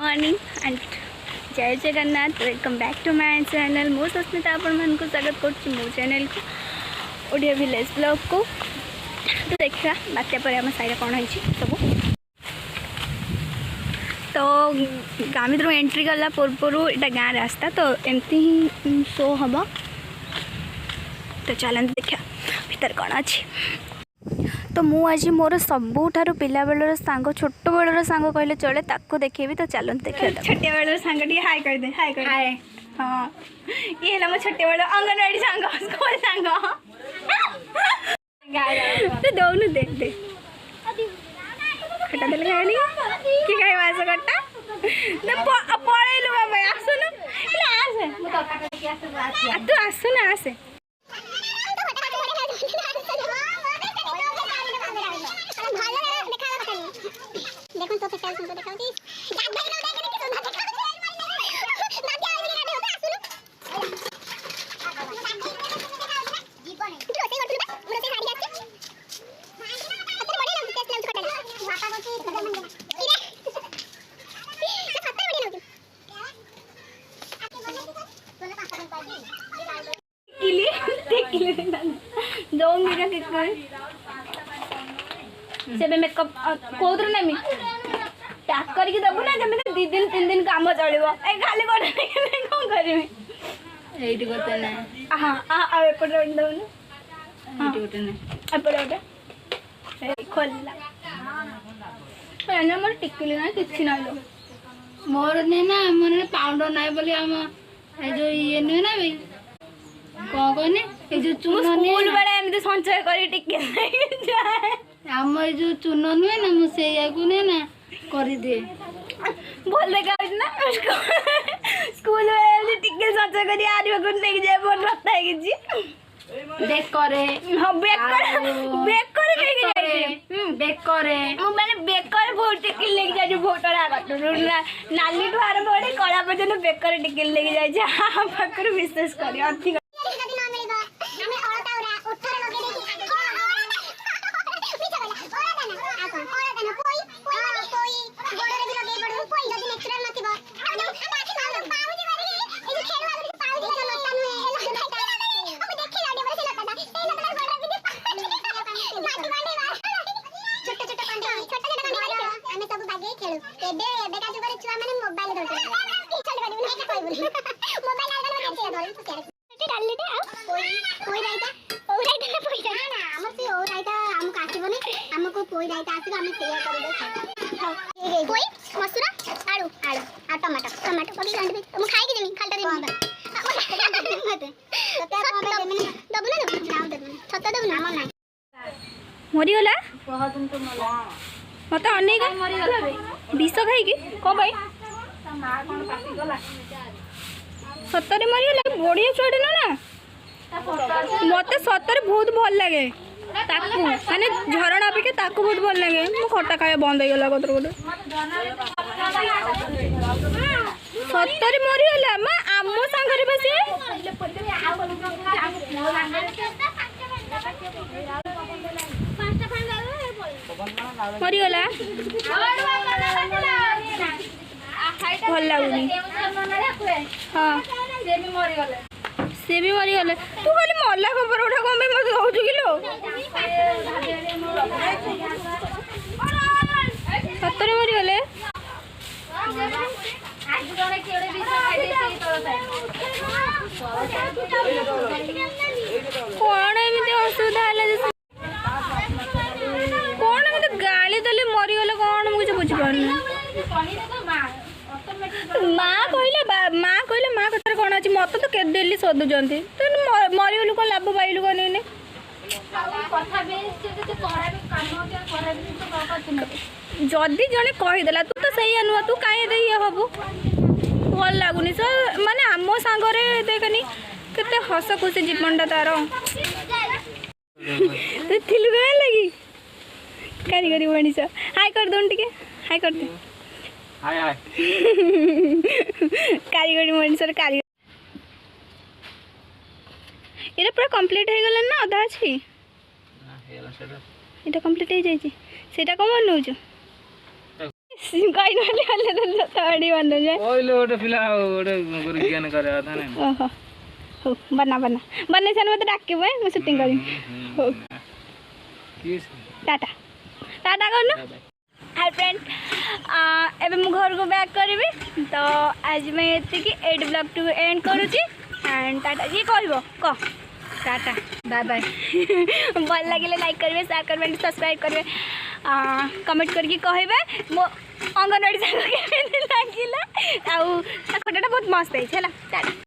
Morning and जय Jagannath. Welcome back to my channel. मो सस्मिता आपण को स्वागत करुच्ची मो चैनल को ओडिया विलेज ब्लॉग को। तो देखा बात्या पर आम साइड कौन है सब। तो गाँव भर एंट्री गला पूर्व यहाँ गाँव रास्ता तो एमती ही शो हम। तो चलते देखा भीतर कौन अच्छी। तो मु आज मोर सबुठार पिला बेलर सांग छोट बेलर सांग कहले चले ताको देखेबी। तो चलते देखिए छोटे बेलर सांग टी हाय कर दे। हाय कर हाय। हाँ ये है मो छोटे बेलर अंगनवाड़ी सांग स्कूल सांग। तो दौनु दे दे खटा देले खाली कि खाइ वास कटा न पळेलु बाबा आसुन इला आसे मु तो काटा के आसे तू आसुन आसे। देखो तो फेल तुमको दिखाओ कि जाग भाई ना देखने की सुना दिखाओ नाट्य आवे गाडे होता आसुनु जीवन है तू ऐसे करतु बा मोर से साड़ी आछे अतर बड़े लोग टेस्ट लेंस कटले बापा को की खबर मन देना इरे खतर बड़े लोग आके बोले बोले पापा को पाई किली जाऊंगी ना किक से मेकअप कोद्र नेमी पैक करके दबु ना जब 2 दिन 3 दिन काम चलिबो ए खाली कोड नहीं कोन करबी एइट गोते ना। हां आ एपट दउ ना एइट गोते ना एपट गोते ए खोलला एना मोर टिकली ना किछि ना लो मोर ने ना मोर पाउडर नाही बोली हम ए जो ये ने ना भाई को कोने ए जो चूना ने स्कूल बड़ा एमते संचय करी टिके जाए आम जो चून नुहे ना मुझे ने ना कर दिए बोल देखा ना स्कूल में टिके सच कर आरिया को लेके जाए बोल रखता है कि बेक करे। हां बेक करे लेके जाए बेक करे मु माने बेक करे बहुत टिके लेके जाए जो फोटो लागत नाली तो आरंभ बड़े कला पर्यंत बेक करे टिके लेके जाए जे हां फकर विशेष करे अधिक मरीगला मत अनेक विष खाई कौन भाई सतरे मरीगला बढ़िया छुआटे ना मत सतरे बहुत भल लगे माने झरणा अपेक्षा ताकू बहुत भल लगे। मो खटा खाया बंद हो गला कतर गोटे सतरे मरीगला मां आम सांगरे बसी मरीगला भल लगुनि। हाँ से भी मरीगले तू खाली मरला खबर उठा कौन मत कहू किलो सतरे मरीगले कौन एमती असुविधा है कौन एमती गाली देले मरीगले कौन मुझे बुझीपार माँ कहले माँ कथार कौन अच्छी मत तो डेली सदुचंती तो मरीगलु कौन लाभ पाइलु कौन नहीं जदि जड़े कहीदेला तू तो सही नुह तू कहीं ये हबु भल लगुनि सर माने आम सांगरे देखनी केते हस खुशी जीवनटा तार थिलु कह लगी कारीगरी मनीष हाय कर दौन टिके हाय कर दे हाय हाय कारीगरी मनीषर कारीगर ये पूरा कंप्लीट हो गला ना अधा अच्छी ये कंप्लीट हो जाए सेटा कम नौ कहीं नले वाले तो तड़ी बन जाए ओइले ओटे पिला ओटे गुरु ज्ञान करे था ना ओहो हो बना बना बने सन मत डाक के भाई मैं शूटिंग करी हो किस टाटा टाटा करनु हाय फ्रेंड एबे मु घर को बैक करबी तो आज मैं एति की 8 ब्लॉग टू एंड करूची एंड टाटा ये कहबो क टाटा बाय बाय भल लगे लाइक करेंगे शेयर करेंगे सब्सक्राइब करेंगे कमेंट करके कहबे मो अंगनवाड़ी साग के लगिला आउ खटाटा बहुत मस्त है टाटा।